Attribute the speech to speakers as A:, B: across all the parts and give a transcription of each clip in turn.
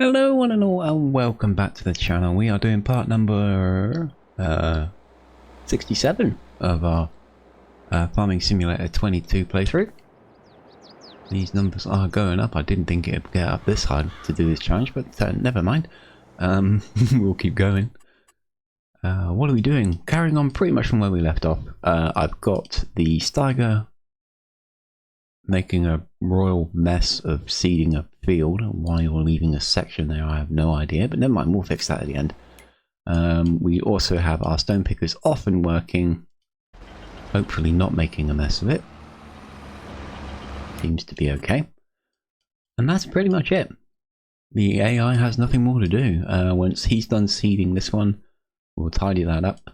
A: Hello one and all, and welcome back to the channel. We are doing part number 67 of our Farming Simulator 22 playthrough. These numbers are going up. I didn't think it would get up this hard to do this challenge, but never mind. We'll keep going. What are we doing? Carrying on pretty much from where we left off. I've got the Steiger making a royal mess of seeding a field. Why you're leaving a section there, I have no idea, but never mind, we'll fix that at the end. We also have our stone pickers off and working, hopefully not making a mess of it. Seems to be okay. And that's pretty much it. The AI has nothing more to do. Once he's done seeding this one, we'll tidy that up,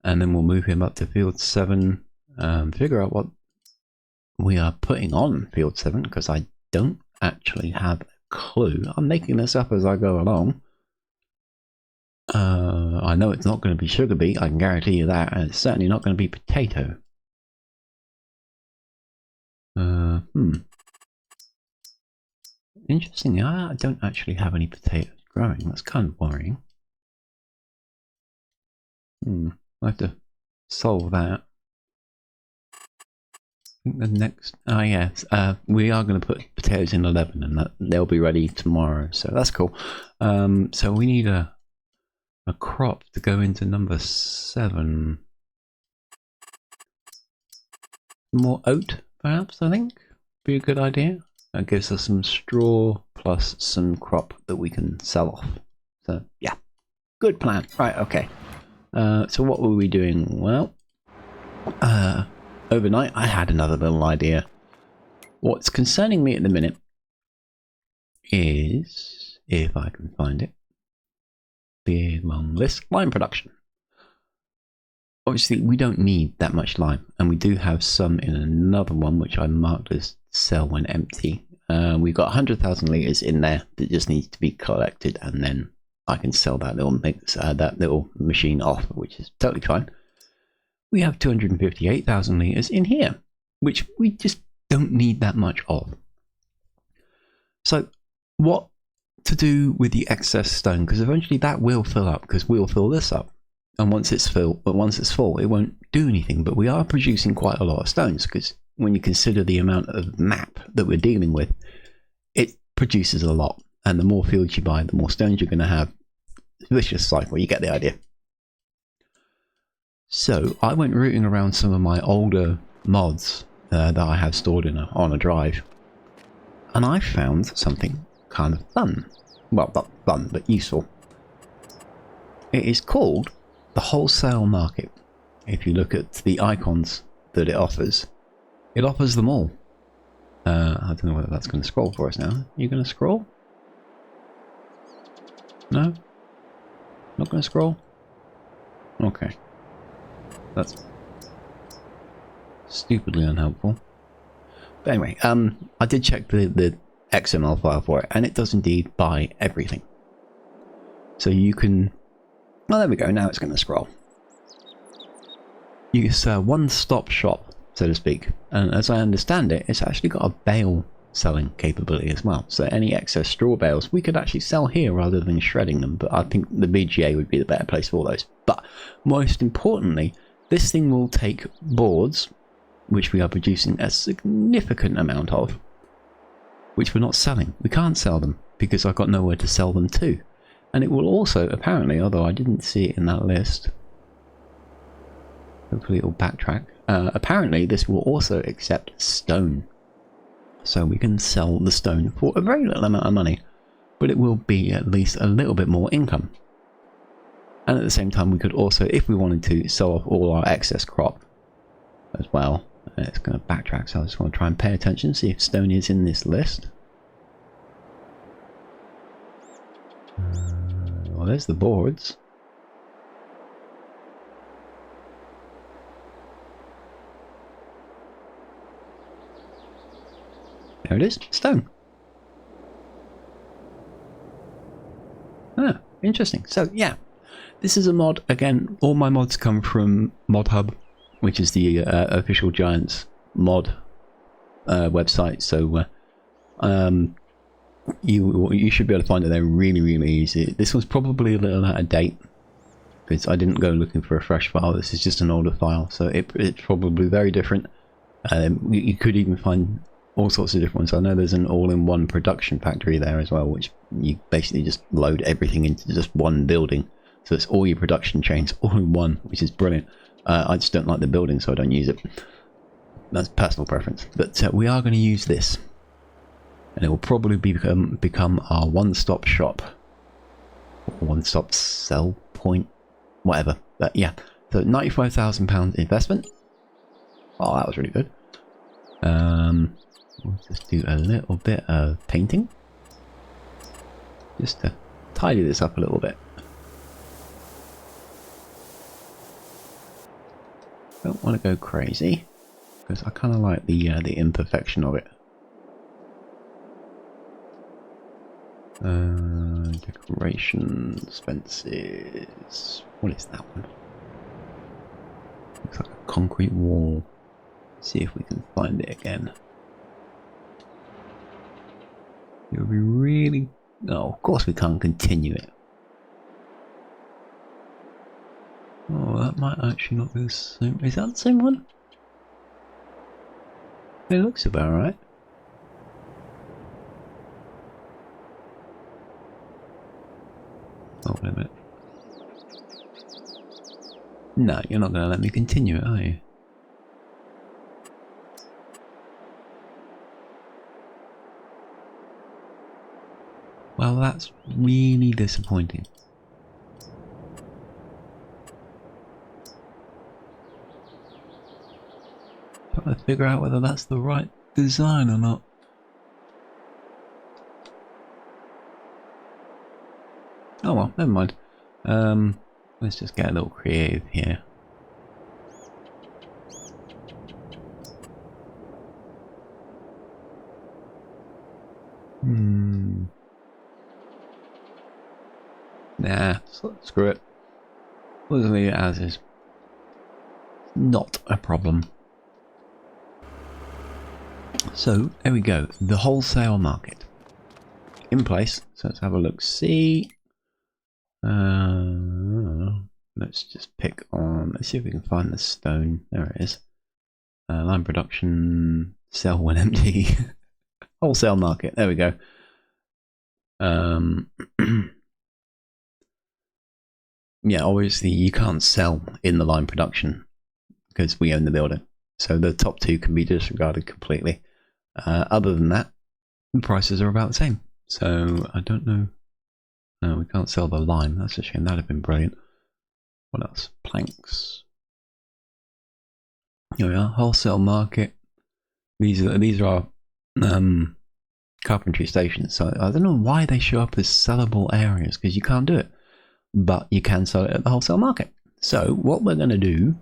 A: and then we'll move him up to field 7, figure out what we are putting on field 7, because I don't actually have a clue. I'm making this up as I go along. I know it's not going to be sugar beet, I can guarantee you that, and it's certainly not going to be potato. Interesting, I don't actually have any potatoes growing. That's kind of worrying. I'll have to solve that. I think the next, yes, we are going to put potatoes in 11, and they'll be ready tomorrow, so that's cool. So we need a crop to go into number 7. More oat, perhaps, I think, be a good idea. That gives us some straw plus some crop that we can sell off. So yeah, good plan. Right, okay. So what were we doing? Well, overnight I had another little idea. What's concerning me at the minute is, if I can find it, the long list, lime production. Obviously we don't need that much lime, and we do have some in another one which I marked as sell when empty. We've got 100,000 litres in there that just needs to be collected, and then I can sell that little mix, that little machine off, which is totally fine. We have 258,000 litres in here, which we just don't need that much of. So what to do with the excess stone? Because eventually that will fill up, because we'll fill this up. And once it's full, it won't do anything. But we are producing quite a lot of stones, because when you consider the amount of map that we're dealing with, it produces a lot. And the more fields you buy, the more stones you're going to have. Vicious cycle, you get the idea. So I went rooting around some of my older mods that I have stored on a drive, and I found something kind of fun. Well, not fun, but useful. It is called the wholesale market. If you look at the icons that it offers them all. I don't know whether that's going to scroll for us now. Are you going to scroll? No? Not going to scroll? Okay. That's stupidly unhelpful. But anyway, I did check the XML file for it, and it does indeed buy everything. So you can... Well, there we go. Now it's going to scroll. It's a one-stop shop, so to speak. And as I understand it, it's actually got a bale selling capability as well. So any excess straw bales we could actually sell here rather than shredding them. But I think the BGA would be the better place for those. But most importantly, this thing will take boards, which we are producing a significant amount of, which we're not selling. We can't sell them because I've got nowhere to sell them to. And it will also, apparently, although I didn't see it in that list, hopefully it will backtrack. Apparently this will also accept stone. So we can sell the stone for a very little amount of money, but it will be at least a little bit more income. And at the same time, we could also, if we wanted to, sell off all our excess crop as well. It's going to backtrack, so I just want to try and pay attention, see if stone is in this list. Well, there's the boards. There it is, stone. Ah, interesting. So, yeah. This is a mod. Again, all my mods come from ModHub, which is the official Giants mod website. So you should be able to find it there really, really easy. This one's probably a little out of date because I didn't go looking for a fresh file. This is just an older file, so it's probably very different. You could even find all sorts of different ones. I know there's an all-in-one production factory there as well, which you basically just load everything into just one building. So it's all your production chains all in one, which is brilliant. I just don't like the building, so I don't use it. That's personal preference. But we are going to use this. And it will probably become our one-stop shop. Or one-stop sell point. Whatever. But yeah. So £95,000 investment. Oh, that was really good. We'll just do a little bit of painting. Just to tidy this up a little bit. Don't want to go crazy. Because I kind of like the imperfection of it. Decoration expenses. What is that one? Looks like a concrete wall. See if we can find it again. It would be really... Oh, of course we can't continue it. Oh, that might actually not be the same. Is that the same one? It looks about right. Oh, wait a minute. No, you're not going to let me continue it, are you? Well, that's really disappointing. Trying to figure out whether that's the right design or not. Oh well, never mind. Let's just get a little creative here. Nah, screw it. We'll just leave it as is. Not a problem. So, there we go. The wholesale market. In place. So let's have a look. See. Let's just pick on... Let's see if we can find the stone. There it is. Line production. Sell when empty. Wholesale market. There we go. Yeah, obviously you can't sell in the line production because we own the building. So the top two can be disregarded completely. Other than that, the prices are about the same. So I don't know. No, we can't sell the lime. That's a shame. That'd have been brilliant. What else? Planks. Here we are. Wholesale market. These are our carpentry stations. So I don't know why they show up as sellable areas because you can't do it. But you can sell it at the wholesale market. So what we're going to do,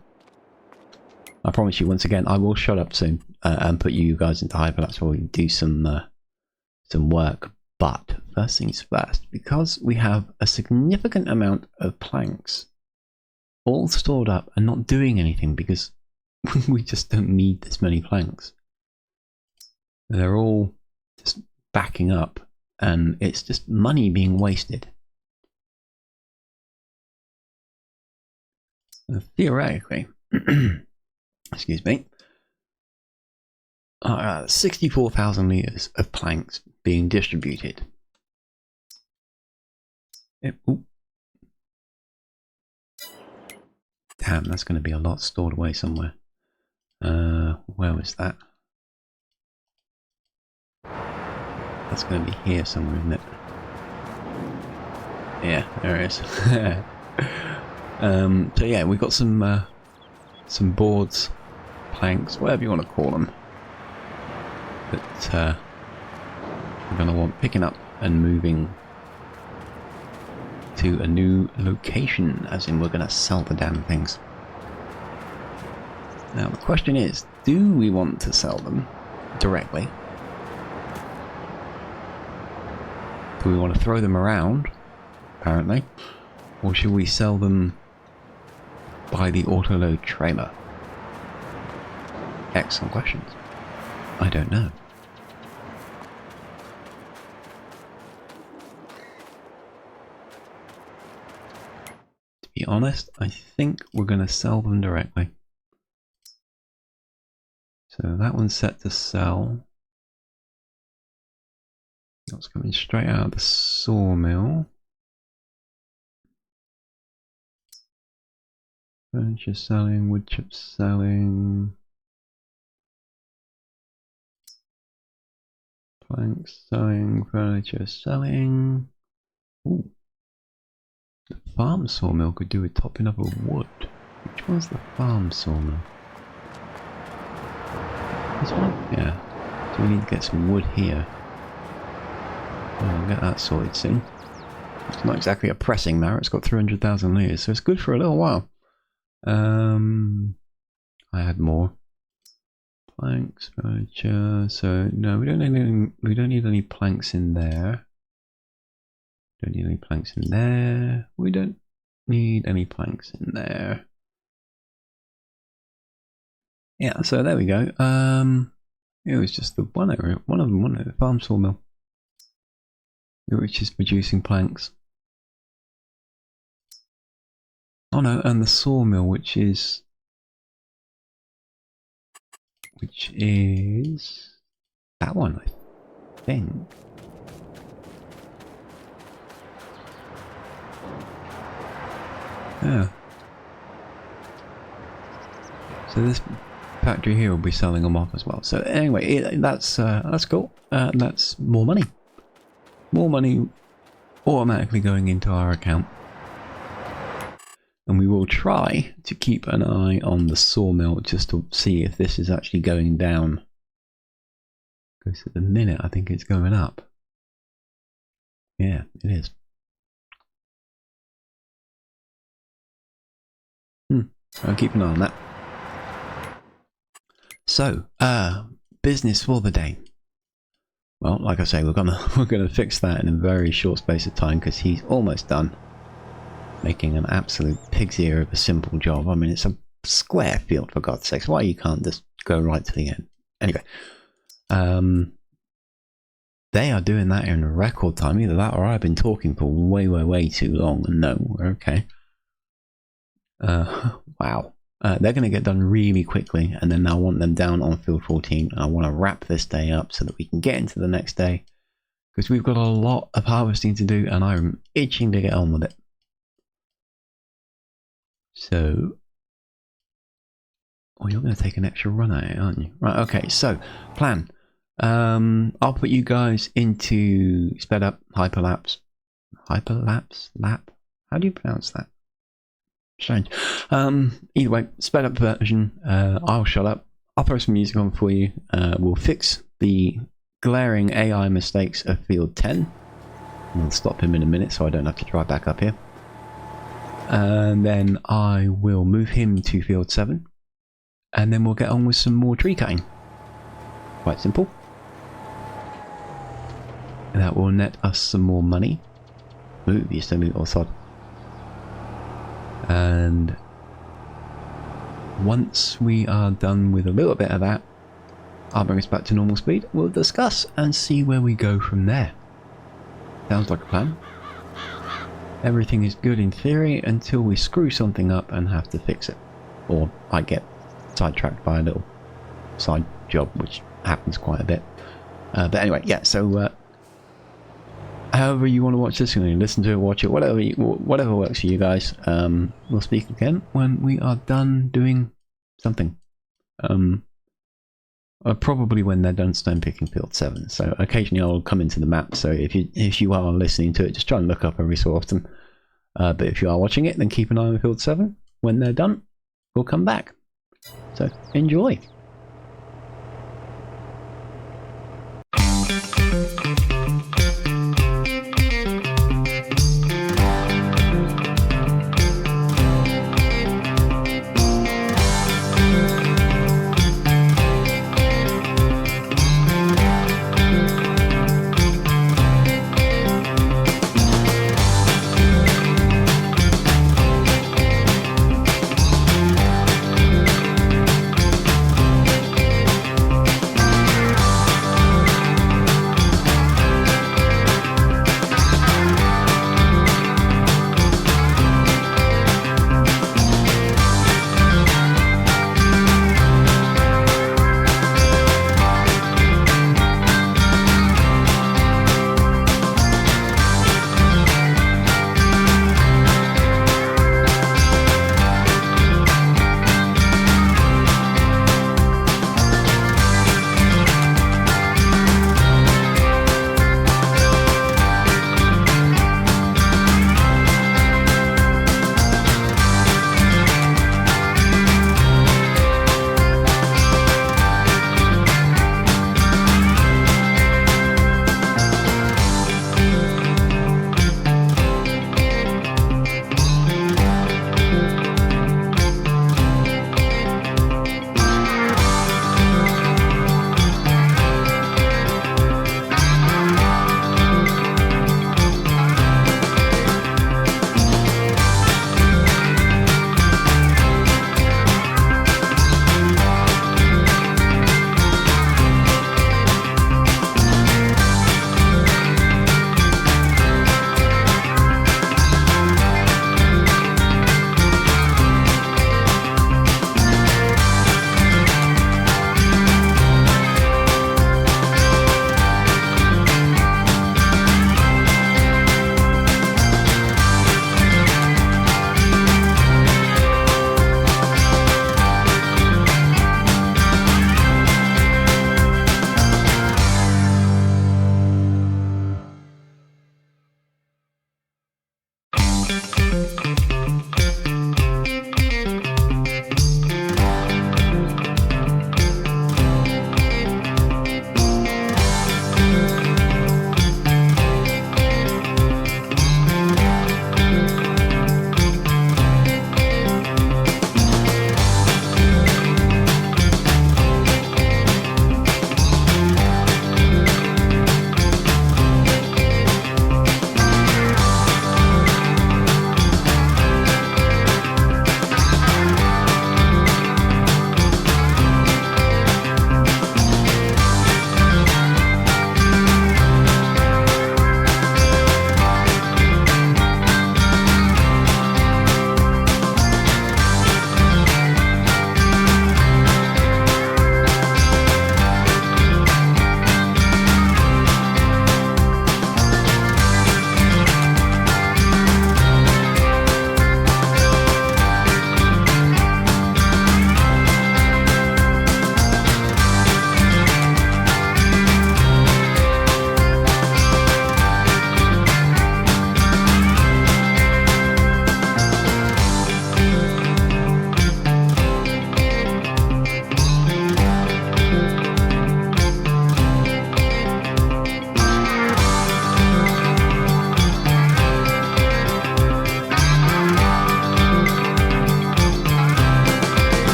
A: I promise you once again, I will shut up soon and put you guys into hyperlapse while we do some work. But first things first, because we have a significant amount of planks all stored up and not doing anything because we just don't need this many planks. They're all just backing up and it's just money being wasted. Theoretically, excuse me, 64,000 litres of planks being distributed. Damn, that's going to be a lot stored away somewhere. Where was that? That's going to be here somewhere, isn't it? Yeah, there it is. So yeah, we've got some boards, planks, whatever you want to call them, that we're going to want picking up and moving to a new location, as in we're going to sell the damn things. Now the question is, do we want to sell them directly? Do we want to throw them around, apparently, or should we sell them by the autoload trailer? Excellent questions. I don't know. honest, I think we're going to sell them directly. So that one's set to sell. That's coming straight out of the sawmill. Furniture selling, wood chips selling. Planks selling, furniture selling. Ooh. The farm sawmill could do with topping up with wood. Which one's the farm sawmill? This one? Yeah. So we need to get some wood here. I'll get that sorted soon. It's not exactly a pressing matter, it's got 300,000 litres, so it's good for a little while. I had more. Planks, furniture, so no, we don't need any planks in there. Don't need any planks in there. We don't need any planks in there. Yeah, so there we go. It was just the one area, one of them, the farm sawmill, which is producing planks. Oh no, and the sawmill, which is that one, I think. Yeah. So this factory here will be selling them off as well. So anyway, that's cool. That's more money. More money automatically going into our account. And we will try to keep an eye on the sawmill just to see if this is actually going down. Because at the minute I think it's going up. Yeah, it is. I'll keep an eye on that. So, business for the day. Well, like I say, we're gonna fix that in a very short space of time because he's almost done. Making an absolute pig's ear of a simple job. I mean, it's a square field, for God's sakes. Why you can't just go right to the end? Anyway, they are doing that in record time. Either that or I've been talking for way too long. And no, we're okay. Wow. They're going to get done really quickly, and then I want them down on field 14. I want to wrap this day up so that we can get into the next day, because we've got a lot of harvesting to do, and I'm itching to get on with it. So, oh, you're going to take an extra run at it, aren't you? Right, okay, so, plan. I'll put you guys into sped up, hyperlapse. Hyperlapse? Lap? How do you pronounce that? Strange. Either way, sped up version. I'll shut up. I'll throw some music on for you. We'll fix the glaring AI mistakes of field 10. We'll stop him in a minute so I don't have to drive back up here. And then I will move him to field 7. And then we'll get on with some more tree cutting. Quite simple. And that will net us some more money. Ooh, you still need sod. And once we are done with a little bit of that, I'll bring us back to normal speed. We'll discuss and see where we go from there. Sounds like a plan. Everything is good in theory until we screw something up and have to fix it. Or I get sidetracked by a little side job, which happens quite a bit. But anyway, yeah, so however you want to watch this, you can listen to it, watch it, whatever works for you guys. We'll speak again when we are done doing something. Probably when they're done stone picking field 7. So occasionally I'll come into the map. So if you are listening to it, just try and look up every so often. But if you are watching it, then keep an eye on field 7. When they're done, we'll come back. So enjoy.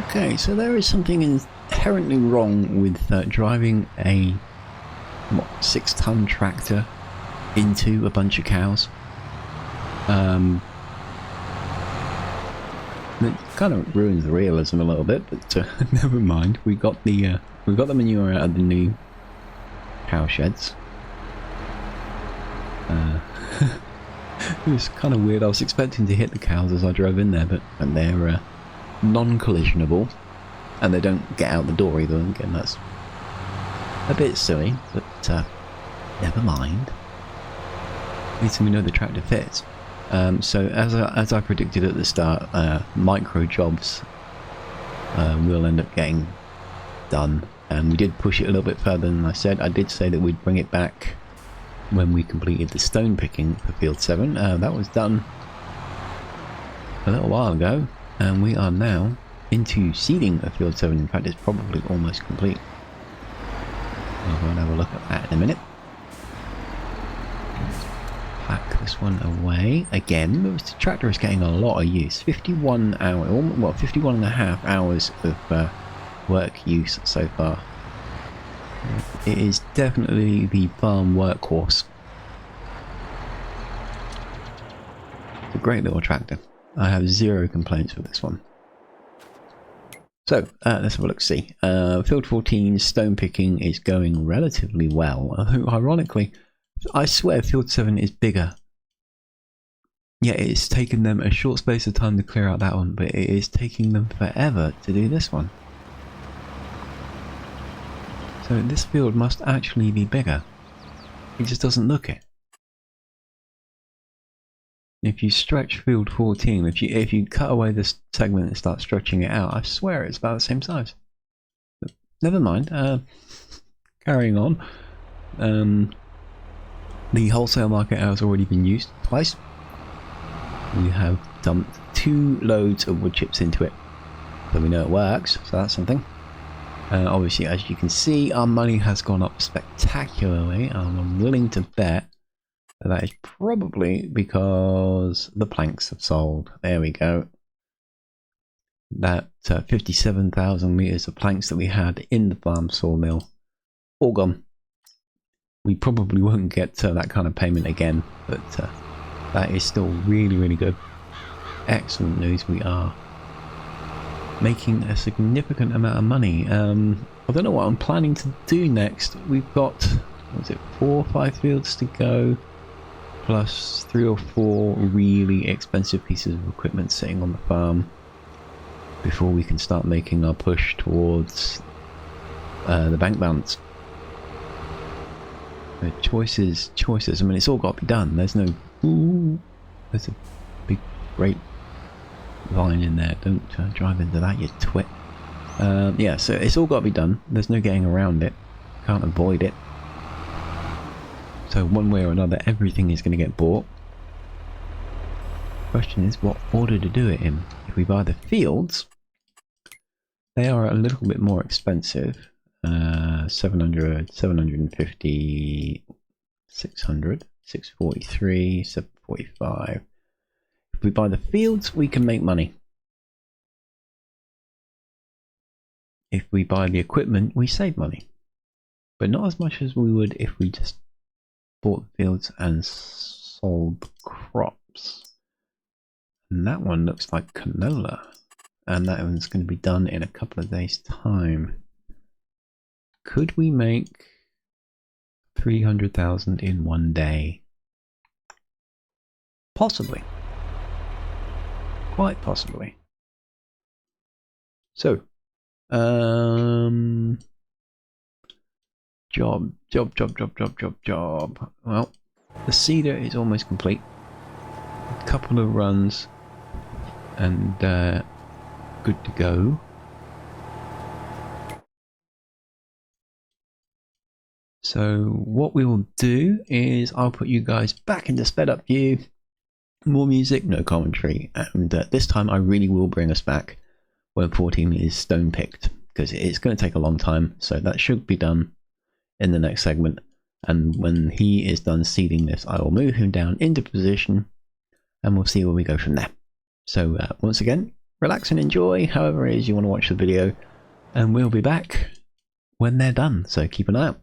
A: Okay, so there is something inherently wrong with driving a 6-ton tractor into a bunch of cows. It kind of ruins the realism a little bit, but never mind. We got the manure out of the new cow sheds. It was kind of weird. I was expecting to hit the cows as I drove in there, but they're non-collisionable, and they don't get out the door either. Again, that's a bit silly, but never mind. At least we know the tractor fits. So as I predicted at the start, micro jobs will end up getting done, and we did push it a little bit further than I said. I did say that we'd bring it back when we completed the stone picking for Field 7. That was done a little while ago, and we are now into seeding of Field 7. In fact, it's probably almost complete. We'll go and have a look at that in a minute. this one away. Again, the tractor is getting a lot of use. 51 hours, well, 51 and a half hours of work use so far. It is definitely the farm workhorse. It's a great little tractor. I have zero complaints with this one. So, let's have a look, see. Field 14 stone picking is going relatively well. Ironically, I swear Field 7 is bigger. Yeah, it's taken them a short space of time to clear out that one, but it is taking them forever to do this one. So this field must actually be bigger. It just doesn't look it. If you stretch Field 14, if you cut away this segment and start stretching it out, I swear it's about the same size. But never mind. Carrying on. The wholesale market has already been used twice. We have dumped 2 loads of wood chips into it, so we know it works. So that's something. Obviously, as you can see, our money has gone up spectacularly. I'm willing to bet that is probably because the planks have sold. There we go. That 57,000 meters of planks that we had in the farm sawmill, all gone. We probably won't get that kind of payment again, but that is still really, really good. Excellent news. We are making a significant amount of money. I don't know what I'm planning to do next. We've got, what was it, 4 or 5 fields to go, plus 3 or 4 really expensive pieces of equipment sitting on the farm before we can start making our push towards the bank balance. Choices. I mean, it's all got to be done. There's no, ooh, there's a big, great line in there. Don't drive into that, you twit. Yeah, so it's all got to be done. There's no getting around it. Can't avoid it. So one way or another, everything is going to get bought. Question is, what order to do it in? If we buy the fields, they are a little bit more expensive. 700, 750, 600, 643, 745. If we buy the fields, we can make money. If we buy the equipment, we save money. But not as much as we would if we just bought the fields and sold the crops. And that one looks like canola. And that one's going to be done in a couple of days' time. Could we make 300,000 in one day? Possibly. Quite possibly. So, job. Well, the cedar is almost complete. A couple of runs and good to go. So what we will do is I'll put you guys back into sped up view. More music, no commentary, and this time I really will bring us back when 14 is stone picked, because it's going to take a long time. So that should be done in the next segment, and when he is done seeding this, I will move him down into position and we'll see where we go from there. So once again, relax and enjoy however it is you want to watch the video, and we'll be back when they're done, so keep an eye out.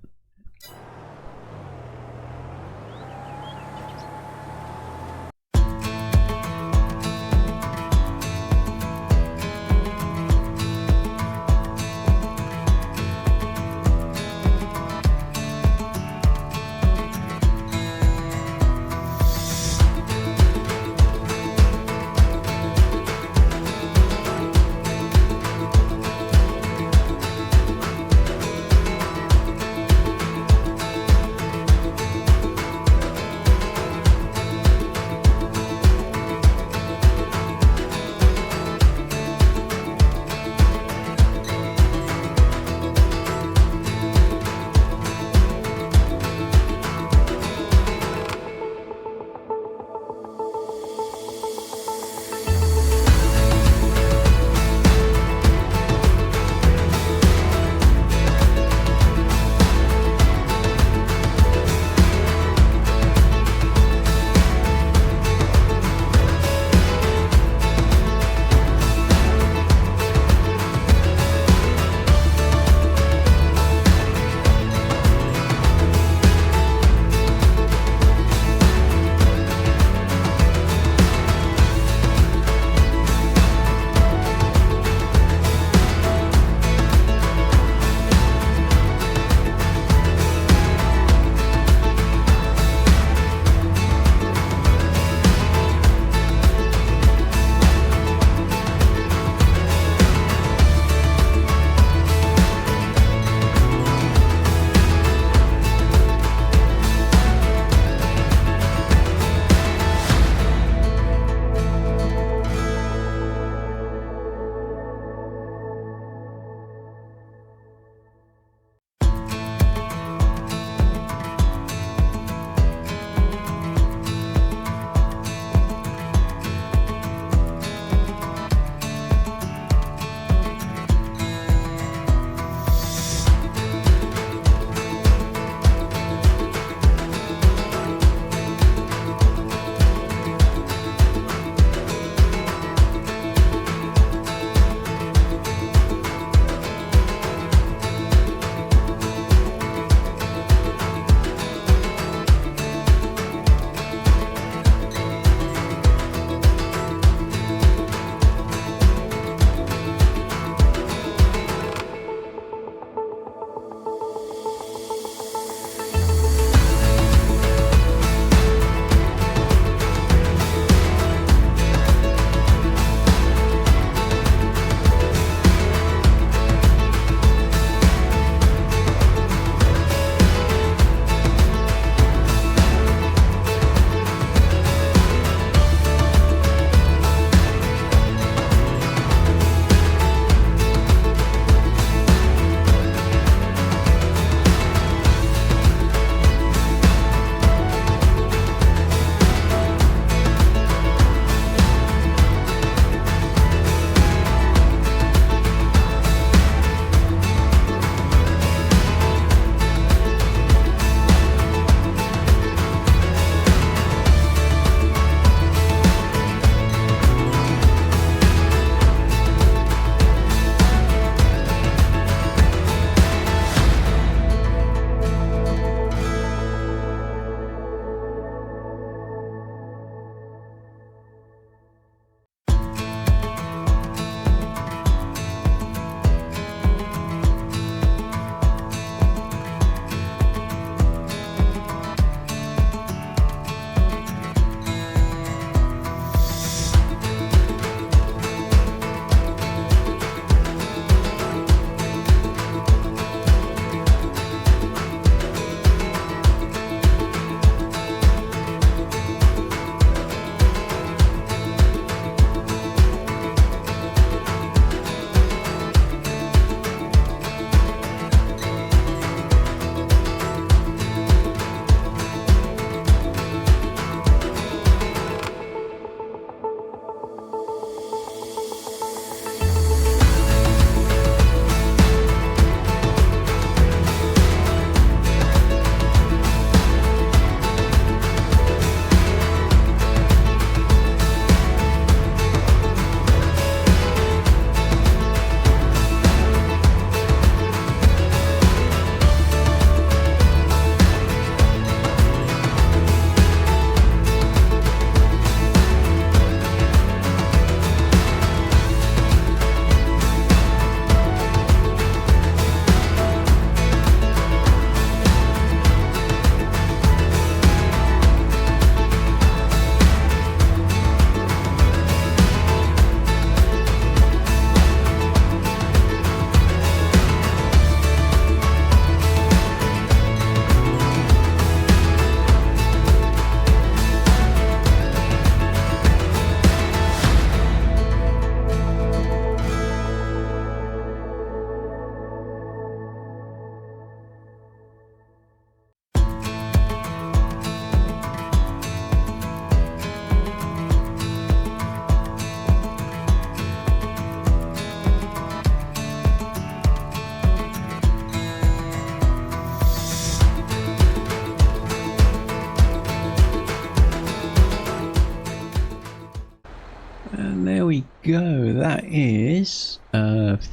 A: go. That is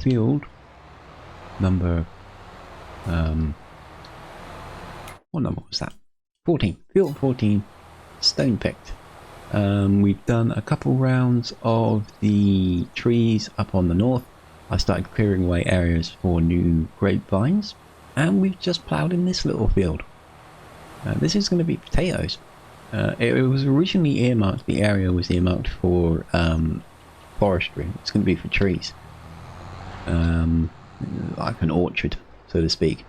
A: field number what number was that? 14. Field 14, stone picked. We've done a couple rounds of the trees up on the north. I started clearing away areas for new grapevines, and we've just ploughed in this little field. This is going to be potatoes. It was originally earmarked, the area was earmarked for forestry. It's going to be for trees. Like an orchard, so to speak.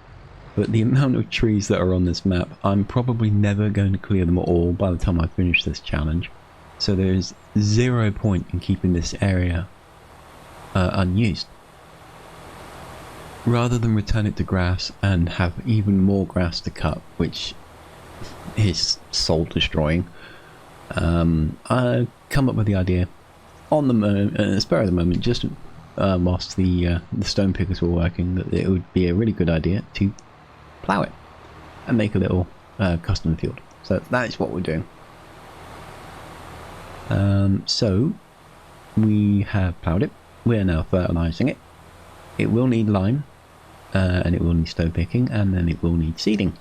A: But the amount of trees that are on this map, I'm probably never going to clear them all by the time I finish this challenge. So there's 0 point in keeping this area unused. Rather than return it to grass and have even more grass to cut, which is soul destroying, I come up with the idea on the spur of the moment, just whilst the stone pickers were working, that it would be a really good idea to plough it and make a little custom field. So that is what we're doing. So we have ploughed it. We're now fertilising it. It will need lime, and it will need stone picking, and then it will need seeding.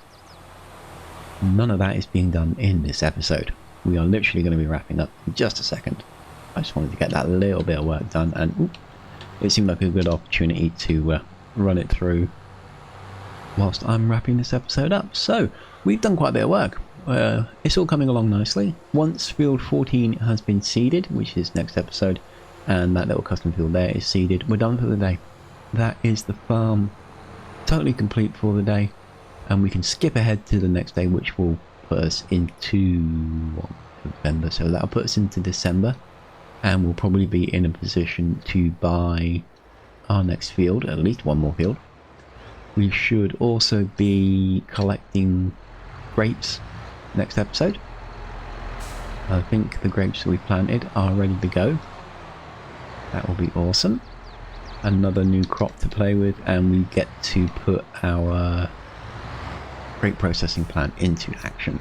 A: None of that is being done in this episode. We are literally going to be wrapping up in just a second. I just wanted to get that little bit of work done, and it seemed like a good opportunity to run it through whilst I'm wrapping this episode up. So we've done quite a bit of work. It's all coming along nicely. Once field 14 has been seeded, which is next episode, and that little custom field there is seeded, we're done for the day. That is the farm totally complete for the day, and we can skip ahead to the next day, which will put us into November, so that'll put us into December, and we'll probably be in a position to buy our next field, at least one more field. We should also be collecting grapes next episode. I think the grapes that we planted are ready to go. That will be awesome. Another new crop to play with, and we get to put our grape processing plant into action,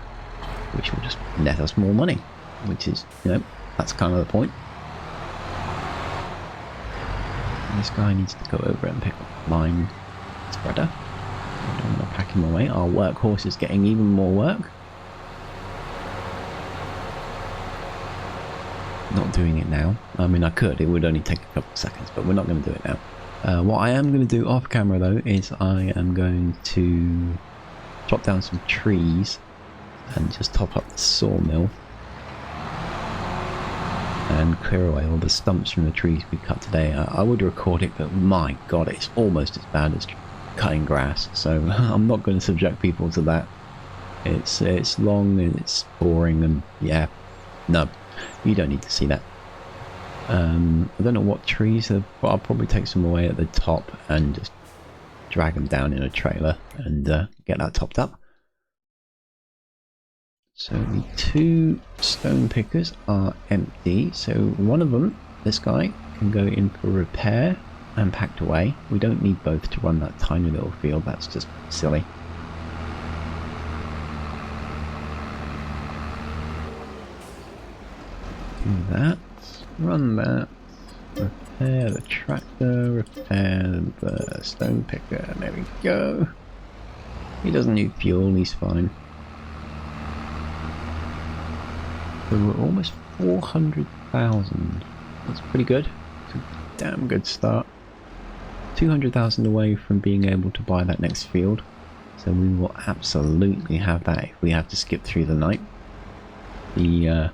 A: which will just net us more money, which is, you know, that's kind of the point. And this guy needs to go over and pick up lime spreader. I don't want to pack him away. Our workhorse is getting even more work. Not doing it now. I mean, I could. It would only take a couple of seconds, but we're not going to do it now. What I am going to do off camera, though, is I am going to chop down some trees and just top up the sawmill and clear away all the stumps from the trees we cut today. I would record it, but my god, it's almost as bad as cutting grass, so I'm not going to subject people to that. It's long and it's boring, and yeah, no, you don't need to see that. I don't know what trees have, but I'll probably take some away at the top and just drag them down in a trailer and get that topped up. So the 2 stone pickers are empty, so one of them, this guy, can go in for repair and packed away. We don't need both to run that tiny little field, that's just silly. Do that, run that, repair the tractor, repair the stone picker, there we go. He doesn't need fuel, he's fine. So we're almost 400,000. That's pretty good. It's a damn good start. 200,000 away from being able to buy that next field. So we will absolutely have that if we have to skip through the night. The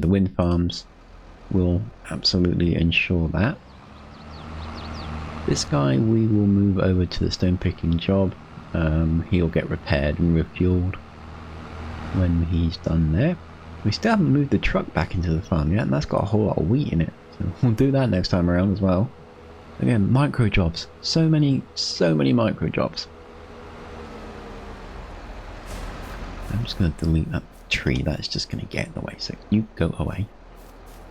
A: wind farms will absolutely ensure that. This guy we will move over to the stone picking job. He'll get repaired and refueled when he's done there. We still haven't moved the truck back into the farm yet, and that's got a whole lot of wheat in it, so we'll do that next time around as well. Again, micro jobs, so many micro jobs. I'm just going to delete that tree, that's just going to get in the way, so you go away.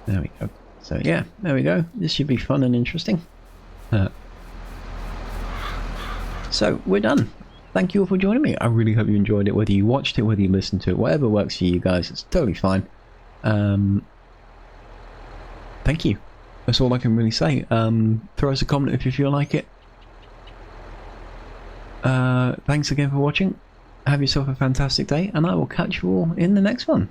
A: There we go. So yeah, there we go. This should be fun and interesting. So we're done. Thank you all for joining me. I really hope you enjoyed it, whether you watched it, whether you listened to it, whatever works for you guys, it's totally fine. thank you. That's all I can really say. Throw us a comment if you feel like it. Thanks again for watching. Have yourself a fantastic day, and I will catch you all in the next one.